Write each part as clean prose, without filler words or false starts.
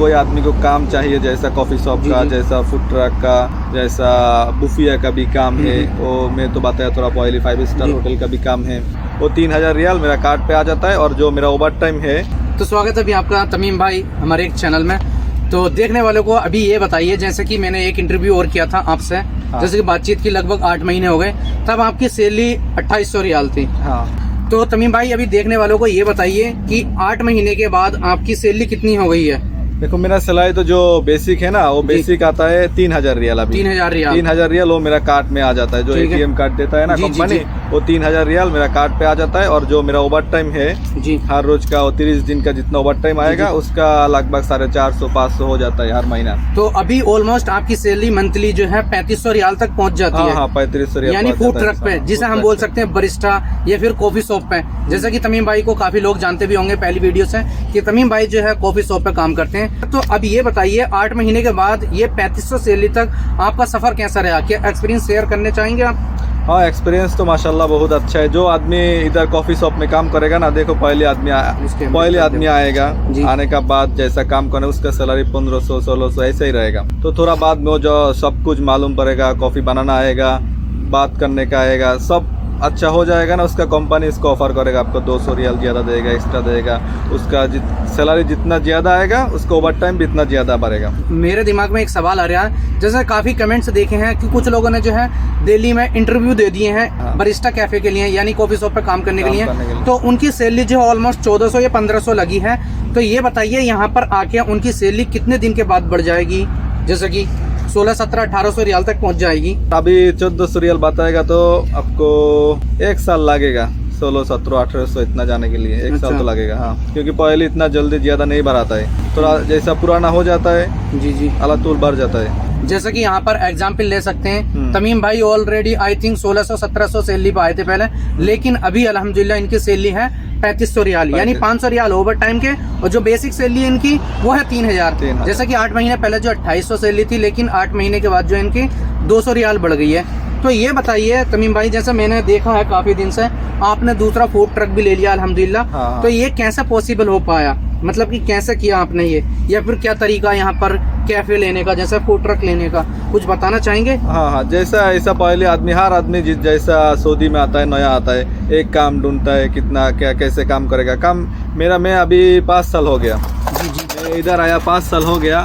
कोई आदमी को काम चाहिए, जैसा कॉफ़ी शॉप का, जैसा फूड ट्रक का, जैसा बुफिया का भी काम है, वो मैं तो बताया थोड़ा पहले 5 स्टार होटल का भी काम है, वो 3000 रियाल मेरा कार्ड पे आ जाता है। और जो मेरा ओवर टाइम है। तो स्वागत है अभी आपका तमीम भाई हमारे एक चैनल में। तो देखने वालों को अभी ये बताइए, जैसे कि मैंने एक इंटरव्यू और किया था आपसे, जैसे कि बातचीत की लगभग 8 महीने हो गए, तब आपकी सैलरी 2800 रियाल थी। हाँ। तो तमीम भाई अभी देखने वालों को ये बताइए कि 8 महीने के बाद आपकी सैलरी कितनी हो गई है? देखो मेरा सैलरी तो जो बेसिक है ना, वो बेसिक आता है 3000 रियाल। अभी 3000 रियाल 3000 रियाल वो मेरा कार्ड में आ जाता है, जो एटीएम कार्ड देता है ना कंपनी, वो 3000 रियाल मेरा कार्ड पे आ जाता है। और जो मेरा ओवर टाइम है जी, हर रोज का, वो 30 दिन का जितना ओवर टाइम आएगा उसका लगभग 450-500 हो जाता है हर महीना। तो अभी ऑलमोस्ट आपकी सैलरी मंथली जो है 3500 रियाल तक पहुंच जाती है। हाँ, 3500 रियाल, यानी फूड ट्रक पे, जिसे हम बोल सकते हैं बरिस्टा या फिर कॉफी शॉप पे। जैसा कि तमीम भाई को काफी लोग जानते भी होंगे पहली वीडियो से कि तमीम भाई जो है कॉफी शॉप पे काम करते हैं। तो अब ये बताइए 8 महीने के बाद ये 3500 सैलरी तक आपका सफर कैसा रहा? क्या एक्सपीरियंस शेयर करने चाहेंगे आप? हाँ, एक्सपीरियंस तो माशाल्लाह बहुत अच्छा है। जो आदमी इधर कॉफ़ी शॉप में काम करेगा ना, देखो पहले आदमी आएगा, आने का बाद जैसा काम करे उसका सैलरी 1500-1600 ऐसे ही रहेगा। तो थोड़ा बाद में वो जो सब कुछ मालूम पड़ेगा, कॉफ़ी बनाना आएगा, बात करने का आएगा, सब अच्छा हो जाएगा ना, उसका कंपनी इसको ऑफर करेगा, आपको 200 रियाल ज़्यादा देगा, एक्स्ट्रा देगा। उसका सैलरी जितना ज़्यादा आएगा उसका ओवर टाइम भी इतना ज़्यादा बढ़ेगा। मेरे दिमाग में एक सवाल आ रहा है, जैसे काफ़ी कमेंट्स देखे हैं कि कुछ लोगों ने जो है दिल्ली में इंटरव्यू दे दिए हैं बरिस्टा कैफे के लिए, यानी कॉफी शॉप पे काम करने के लिए, तो उनकी सैलरी जो ऑलमोस्ट 1400 या 1500 लगी है। तो ये बताइए यहाँ पर आके उनकी सैलरी कितने दिन के बाद बढ़ जाएगी? जैसे कि 1600-1700-1800 रियाल तक पहुंच जाएगी। अभी 1400 रियाल बताएगा तो आपको 1 साल लगेगा, 1600-1700-1800 इतना जाने के लिए 1 साल तो लगेगा। हाँ, क्योंकि पहले इतना जल्दी ज्यादा नहीं बढ़ाता है, थोड़ा जैसा पुराना हो जाता है जी अलातूल बढ़ जाता है। जैसे कि यहाँ पर एग्जाम्पल ले सकते हैं, तमीम भाई ऑलरेडी आई थिंक 1600-1700 सैलरी पे आए थे पहले, लेकिन अभी अल्हम्दुलिल्लाह इनकी सैलरी है 3500 रियाल, यानी 500 रियाल ओवर टाइम के, और जो बेसिक सैलरी इनकी वो है 3000। जैसे कि 8 महीने पहले जो 2800 सैलरी थी, लेकिन 8 महीने के बाद जो इनकी 200 रियाल बढ़ गई है। तो ये बताइए तमीम भाई, जैसे मैंने देखा है काफी दिन से आपने दूसरा फूड ट्रक भी ले लिया अल्हम्दुलिल्लाह, तो ये कैसे पॉसिबल हो पाया? मतलब कि कैसे किया आपने ये, या फिर क्या तरीका यहाँ पर कैफे लेने का, जैसे फूड ट्रक लेने का, कुछ बताना चाहेंगे? हाँ, जैसा ऐसा पहले हर आदमी जैसा सऊदी में आता है, नया आता है, एक काम ढूंढता है, कितना क्या कैसे काम करेगा। काम मेरा मैं अभी 5 साल हो गया। जी, मैं इधर आया 5 साल हो गया।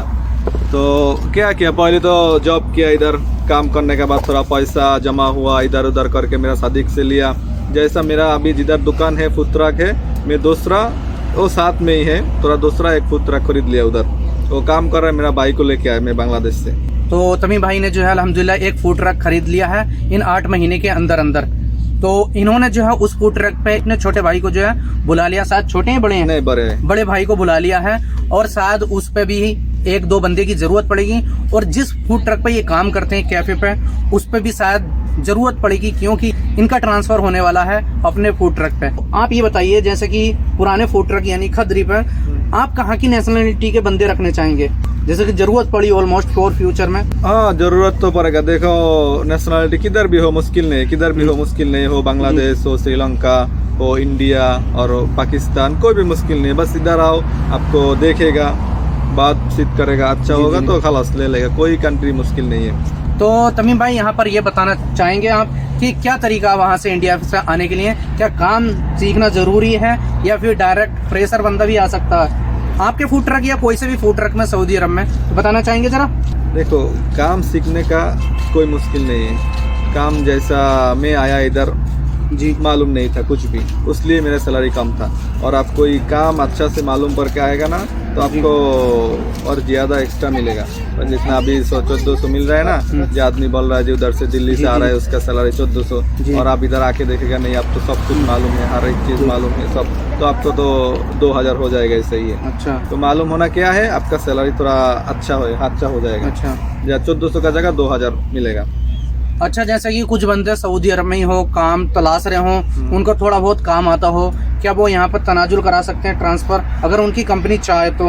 तो क्या किया, पहले तो जॉब किया, इधर काम करने के बाद थोड़ा पैसा जमा हुआ, इधर उधर करके मेरा शादी से लिया। जैसा मेरा अभी जिधर दुकान है फूड ट्रक है, मैं दूसरा वो साथ में ही है, थोड़ा दूसरा एक फूड ट्रक खरीद लिया उधर, वो काम कर रहा है। मेरा भाई को लेके आया मैं बांग्लादेश से। तो तमीम भाई ने जो है अल्हम्दुलिल्लाह एक फूड ट्रक खरीद लिया है इन 8 महीने के अंदर अंदर। तो इन्होंने जो है उस फूड ट्रक पे अपने छोटे भाई को जो है बुला लिया, शायद छोटे हैं बड़े हैं? नहीं, बड़े भाई को बुला लिया है, और शायद उस पे भी 1-2 बंदे की जरूरत पड़ेगी, और जिस फूड ट्रक पे ये काम करते हैं कैफे पे, उस पे भी शायद जरूरत पड़ेगी, क्योंकि इनका ट्रांसफर होने वाला है अपने फूड ट्रक पे। आप ये बताइए, जैसे कि पुराने फूड ट्रक यानी खदरी पे आप कहाँ की नेशनलिटी के बंदे रखने चाहेंगे, जैसे कि जरूरत पड़ी ऑलमोस्ट फॉर फ्यूचर में? हाँ, जरूरत तो पड़ेगा। देखो नेशनलिटी किधर भी हो मुश्किल नहीं, किधर भी हो मुश्किल नहीं, हो बांग्लादेश हो, श्रीलंका हो, इंडिया और पाकिस्तान, कोई भी मुश्किल नहीं। बस इधर आओ, आपको देखेगा, बातचीत करेगा, अच्छा होगा तो खलास ले लेगा, कोई कंट्री मुश्किल नहीं है। तो तमीम भाई यहाँ पर ये बताना चाहेंगे आप कि क्या तरीका वहाँ से इंडिया से आने के लिए, क्या काम सीखना जरूरी है या फिर डायरेक्ट फ्रेशर बंदा भी आ सकता है आपके फूड ट्रक या कोई से भी फूड ट्रक में सऊदी अरब में? तो बताना चाहेंगे जरा। देखो काम सीखने का कोई मुश्किल नहीं है। काम जैसा मैं आया इधर जी मालूम नहीं था कुछ भी, इसलिए मेरा सैलरी कम था। और आप कोई काम अच्छा से मालूम करके आएगा ना तो आपको और ज़्यादा एक्स्ट्रा मिलेगा। जितना अभी 100-1400 मिल रहा है ना, जो आदमी बोल रहा है जो उधर से दिल्ली से आ रहा है उसका सैलरी 1400, और आप इधर आके देखेगा नहीं, आप तो सब कुछ मालूम है, हर एक चीज़ मालूम है सब, तो आपको तो 2000 हो जाएगा, ऐसे ही है। अच्छा, तो मालूम होना क्या है, आपका सैलरी थोड़ा अच्छा हो जाएगा। अच्छा, या 1400 का जगह 2000 मिलेगा। अच्छा, जैसे कि कुछ बंदे सऊदी अरब में ही हो, काम तलाश रहे हो, उनको थोड़ा बहुत काम आता हो, क्या वो यहाँ पर तनाजुल करा सकते हैं ट्रांसफर, अगर उनकी कंपनी चाहे तो?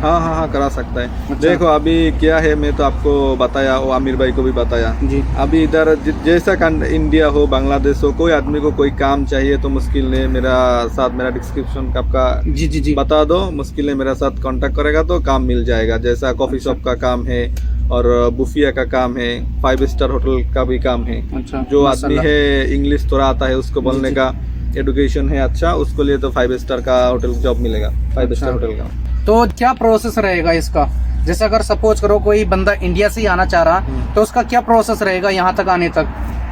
हाँ हाँ हाँ, करा सकता है। अच्छा। देखो अभी क्या है, मैं तो आपको बताया, वो आमिर भाई को भी बताया। जी अभी इधर जैसा इंडिया हो, बांग्लादेश हो, कोई आदमी को कोई काम चाहिए तो मुश्किल नहीं, मेरा साथ, मेरा डिस्क्रिप्शन आपका जी जी जी। बता दो, मुश्किल नहीं मेरा साथ कांटेक्ट करेगा तो काम मिल जाएगा। जैसा कॉफी अच्छा। शॉप का काम है और बुफिया का काम है, 5 स्टार होटल का भी काम है। अच्छा, जो आदमी माशाल्लाह। है इंग्लिश थोड़ा आता है, उसको बोलने जी। का एडुकेशन है अच्छा, उसको लिए तो 5 स्टार का होटल जॉब मिलेगा, 5 अच्छा। स्टार होटल का। तो क्या प्रोसेस रहेगा इसका? जैसे अगर सपोज करो कोई बंदा इंडिया से ही आना चाह रहा तो उसका क्या प्रोसेस रहेगा यहाँ तक आने तक?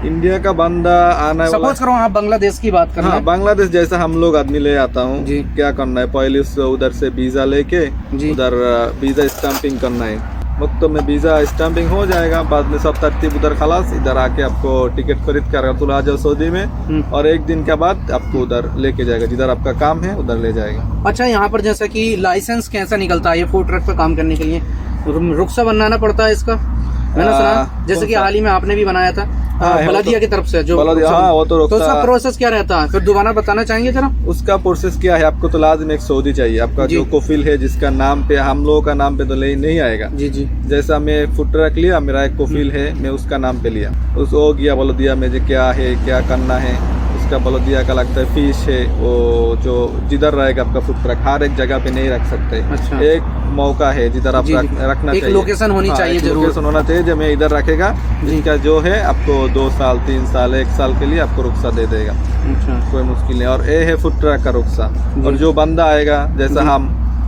इंडिया का बंदा आने वाला, सपोज करो आप बांग्लादेश की बात कर रहे हाँ हैं। बांग्लादेश जैसा हम लोग आदमी ले आता हूँ, जी। क्या करना है, पहले उधर से वीजा लेके जी। उधर वीजा स्टैंपिंग करना है। वक्त में वीजा स्टैंपिंग हो जाएगा, बाद में सब तरतीब उधर खलास, इधर आके आपको टिकट खरीद कर तुल आ जाओ सऊदी में, और एक दिन के बाद आपको उधर लेके जाएगा, जिधर आपका काम है उधर ले जाएगा। अच्छा, यहाँ पर जैसा कि लाइसेंस कैसा निकलता है ये फूड ट्रक पे काम करने के लिए? रुखसा बनाना पड़ता है इसका, मैंने सुना, जैसे कि हाल ही में आपने भी बनाया था बलदिया की तरफ से जो बलदिया, हाँ वो तो तो उसका प्रोसेस क्या रहता है, फिर दोबारा बताना चाहेंगे जरा? उसका प्रोसेस क्या है, आपको तो लाजिम एक सऊदी चाहिए, आपका जी। जो कफिल है जिसका नाम पे, हम लोगों का नाम पे तो नहीं आएगा। जी जी। जैसा मैं फूड ट्रक लिया, मेरा एक कफिल है, मैं उसका नाम पे लिया, उस हो गया बलदिया में जो क्या है, क्या करना है, उसका बलदिया का लगता है फीस है, वो जो जिधर रहेगा आपका फूड ट्रक, हर एक जगह पे नहीं रख सकते। अच्छा। एक मौका है जिधर आप जी, जी। रखना एक चाहिए, लोकेशन होनी चाहिए जरूर। लोकेशन होना चाहिए जो मैं इधर रखेगा, जिसका जो है आपको 2 साल 3 साल 1 साल के लिए आपको रुख्सा दे देगा, अच्छा। कोई मुश्किल नहीं। और ये है फूड ट्रक का रुख्सा। और जो बंदा आएगा, जैसा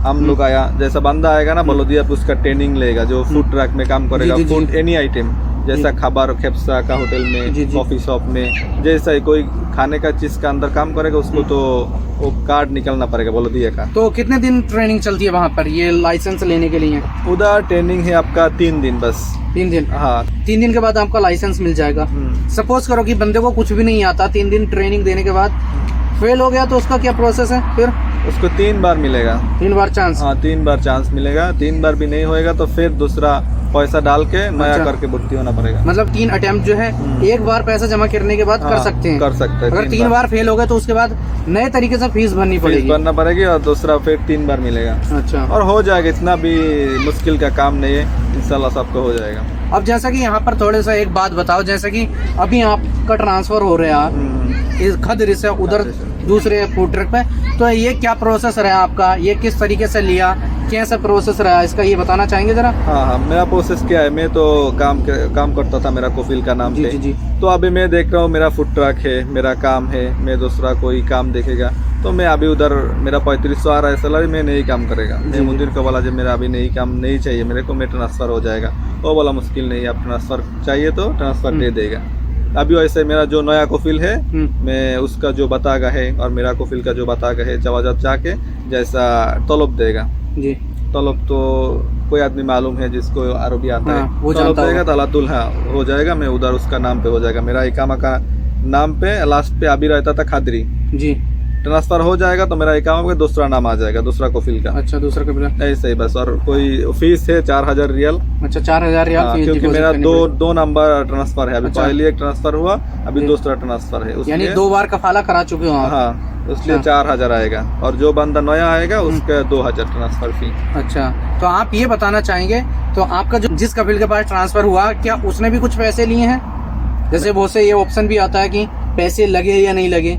हम लोग आया, जैसा बंदा आएगा ना बलदिया पे, उसका ट्रेनिंग लेगा, जो फूड ट्रक में काम करेगा, जी, जी, फूड एनी आइटम, जैसा खबर खेपसा का होटल में, जी, जी। कॉफी शॉप में, जैसा ही कोई खाने का चीज का अंदर काम करेगा, उसको तो वो कार्ड निकलना पड़ेगा बलदिया का। तो कितने दिन ट्रेनिंग चलती है वहाँ पर ये लाइसेंस लेने के लिए? उधर ट्रेनिंग है आपका 3 दिन बस। 3 दिन? हाँ। 3 दिन के बाद आपका लाइसेंस मिल जाएगा। सपोज करो कि बंदे को कुछ भी नहीं आता, 3 दिन ट्रेनिंग देने के बाद फेल हो गया तो उसका क्या प्रोसेस है फिर? उसको 3 बार मिलेगा। 3 बार चांस? हाँ 3 बार चांस मिलेगा, 3 बार भी नहीं होएगा तो फिर दूसरा पैसा डाल के नया अच्छा। करके भर्ती होना पड़ेगा। मतलब 3 अटेम्प्ट जो है, एक बार पैसा जमा करने के बाद कर सकते हैं? कर सकते हैं। अगर 3 बार फेल हो गए तो उसके बाद नए तरीके से फीस भरनी फीस पड़ेगी? भरना पड़ेगी और दूसरा फिर 3 बार मिलेगा। अच्छा। और हो जाएगा, इतना भी मुश्किल का काम नहीं है, इंशाल्लाह सबको हो जाएगा। अब जैसा कि यहाँ पर थोड़े सा एक बात बताओ, जैसे कि अभी आपका ट्रांसफर हो रहा है इस खदरी से उधर दूसरे फूड ट्रक पे, तो ये क्या प्रोसेस रहा आपका, ये किस तरीके से लिया, कैसा प्रोसेस रहा इसका, ये बताना चाहेंगे जरा? हाँ, मेरा प्रोसेस क्या है, मैं तो काम करता था मेरा कफिल का नाम जी, पे। जी, जी। तो अभी मैं देख रहा हूँ मेरा फूड ट्रक है, मेरा काम है, मैं दूसरा कोई काम देखेगा तो मैं अभी उधर, मेरा 3500 आ रहा है सैलरी, मैं नहीं काम करेगा। मैं मुदीर को बोला जब मेरा अभी नहीं काम नहीं चाहिए मेरे को, मैं ट्रांसफ़र हो जाएगा। वो बोला मुश्किल नहीं, आप ट्रांसफ़र चाहिए तो ट्रांसफ़र दे देगा। अभी वैसे मेरा जो नया कफिल है, मैं उसका जो बतागा है और मेरा कफिल का जो बतागा है, जवाब जाके जैसा तलब देगा जी। तलब तो कोई आदमी मालूम है जिसको अरबी आता है, वो तलब जानता देगा तलातुल, हाँ हो जाएगा। मैं उधर उसका नाम पे हो जाएगा, मेरा इकामा का नाम पे लास्ट पे अभी रहता था खादरी जी। ट्रांसफर हो जाएगा तो मेरा इकामा पे दूसरा नाम आ जाएगा, दूसरा कफिल का। अच्छा, दूसरा कफिल ऐसे ही बस। और कोई फीस है 4000 रियल। अच्छा, 4000 रियाल फीस क्योंकि डिपॉजिट मेरा करनी पड़ेगी। दो नंबर ट्रांसफर है, अभी अच्छा। पहले एक ट्रांसफर हुआ, अभी जी। दूसरा ट्रांसफर है, यानी 2 बार कफाला करा चुके हो आप? हाँ, उसलिए अच्छा। 4000 आएगा, और जो बंदा नया आएगा उसका 2000 ट्रांसफर फी। अच्छा, तो आप ये बताना चाहेंगे, तो आपका जो जिस कफिल के पास ट्रांसफर हुआ, क्या उसने भी कुछ पैसे लिए हैं? जैसे बहुत से ये ऑप्शन भी आता है कि पैसे लगे या नहीं लगे।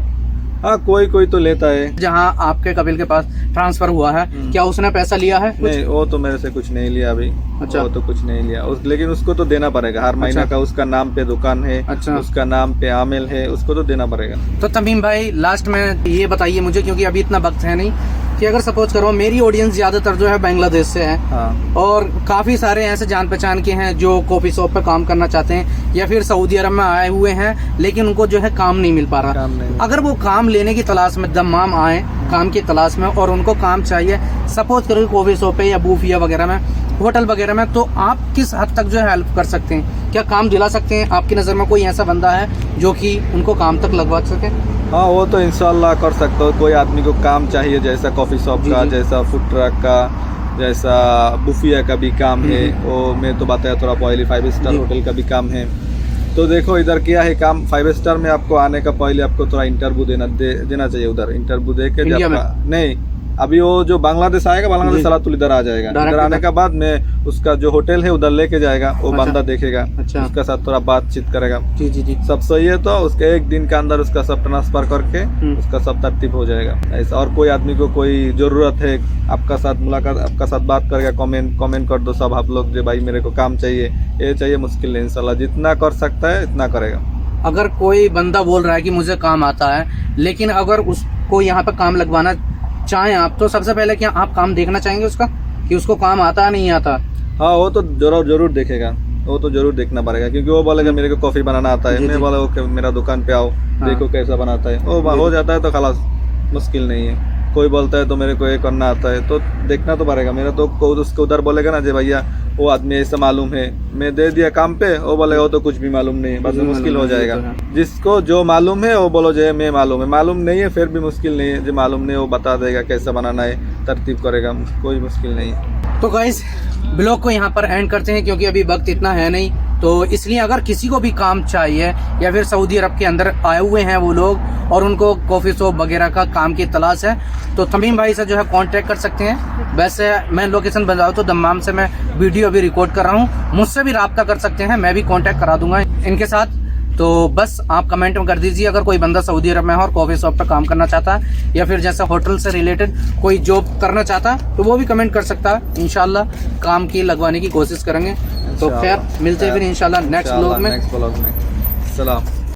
हाँ, कोई कोई तो लेता है। जहाँ आपके कपिल के पास ट्रांसफर हुआ है, क्या उसने पैसा लिया है कुछ? नहीं, वो तो मेरे से कुछ नहीं लिया अभी। अच्छा। वो तो कुछ नहीं लिया लेकिन उसको तो देना पड़ेगा हर महीना का, उसका नाम पे दुकान है। अच्छा। उसका नाम पे आमिल है, उसको तो देना पड़ेगा। तो तमीम भाई, लास्ट में ये बताइए मुझे, क्योंकि अभी इतना वक्त है नहीं, कि अगर सपोज करो मेरी ऑडियंस ज्यादातर जो है बांग्लादेश से है, हाँ। और काफी सारे ऐसे जान पहचान के हैं जो कॉफी शॉप पे काम करना चाहते हैं, या फिर सऊदी अरब में आए हुए हैं लेकिन उनको जो है काम नहीं मिल पा रहा। अगर वो काम लेने की तलाश में दमाम आए, काम की तलाश में, और उनको काम चाहिए, सपोज करो कॉफी शॉप पे या बूफिया वगैरह में, होटल वगैरह में, तो आप किस हद तक जो है हेल्प कर सकते हैं? क्या काम दिला सकते हैं? आपकी नज़र में कोई ऐसा बंदा है जो कि उनको काम तक लगवा सके? हाँ, वो तो इंशाल्लाह कर सकते हो। कोई आदमी को काम चाहिए, जैसा कॉफ़ी शॉप का, जैसा फूड ट्रक का, जैसा बुफिया का भी काम है, वो मैं तो बताया थोड़ा पहले 5 स्टार होटल का भी काम है। तो देखो इधर क्या है काम, 5 स्टार में आपको आने का पहले आपको थोड़ा इंटरव्यू देना चाहिए। उधर इंटरव्यू दे के नहीं, अभी वो जो बांग्लादेश आएगा, बांग्लादेश जी। सलातुल इधर आ जाएगा। Direct इधर आने के बाद में उसका जो होटल है उधर लेके जाएगा, वो अच्छा। बंदा देखेगा, अच्छा। उसके साथ थोड़ा बातचीत करेगा। जी जी जी। सब सही है तो उसके 1 दिन के अंदर उसका सब ट्रांसफर करके उसका सब तरतीब हो जाएगा। ऐसा और कोई आदमी को कोई जरूरत है आपका साथ मुलाकात, आपका साथ बात करेगा, कमेंट कर दो सब आप लोग, जो भाई मेरे को काम चाहिए, ये चाहिए, मुश्किल नहीं, इंशाल्लाह जितना कर सकता है इतना करेगा। अगर कोई बंदा बोल रहा है कि मुझे काम आता है, लेकिन अगर उसको यहाँ पे काम लगवाना चाहें आप, तो सबसे पहले क्या आप काम देखना चाहेंगे उसका कि उसको काम आता है नहीं आता? हाँ, वो तो जरूर देखेगा, वो तो जरूर देखना पड़ेगा, क्योंकि वो बोलेगा मेरे को कॉफी बनाना आता है, जी, मैं जी। बोला ओके मेरा दुकान पे आओ, हाँ। देखो कैसा बनाता है, वो हो जाता है तो खलास, मुश्किल नहीं है। कोई बोलता है तो मेरे को ये करना आता है, तो देखना तो पड़ेगा। मेरा तो उसको उधर बोलेगा ना जे भैया वो आदमी ऐसा मालूम है, मैं दे दिया काम पे, वो बोलेगा वो तो कुछ भी मालूम नहीं है, बस में मुश्किल हो जाएगा। जिसको जो मालूम है वो बोलो जे मैं मालूम है, मालूम नहीं है फिर भी मुश्किल नहीं है, जो मालूम नहीं है वो बता देगा कैसा बनाना है, तरतीब करेगा, कोई मुश्किल नहीं है। तो गाइस ब्लॉग को यहाँ पर एंड करते हैं, क्योंकि अभी वक्त इतना है नहीं, तो इसलिए अगर किसी को भी काम चाहिए या फिर सऊदी अरब के अंदर आए हुए हैं वो लोग और उनको कॉफ़ी शॉप वगैरह का काम की तलाश है, तो तमीम भाई से जो है कांटेक्ट कर सकते हैं। वैसे मैं लोकेशन बताऊँ तो दम्माम से मैं वीडियो अभी रिकॉर्ड कर रहा हूँ, मुझसे भी रब्ता कर सकते हैं, मैं भी कांटेक्ट करा दूंगा इनके साथ। तो बस आप कमेंट में कर दीजिए अगर कोई बंदा सऊदी अरब में है और कॉफ़ी शॉप पर काम करना चाहता है या फिर जैसे होटल से रिलेटेड कोई जॉब करना चाहता है, तो वो भी कमेंट कर सकता है। इंशाल्लाह काम की लगवाने की कोशिश करेंगे। तो खैर मिलते हैं फिर इंशाल्लाह नेक्स्ट ब्लॉग में। सलाम।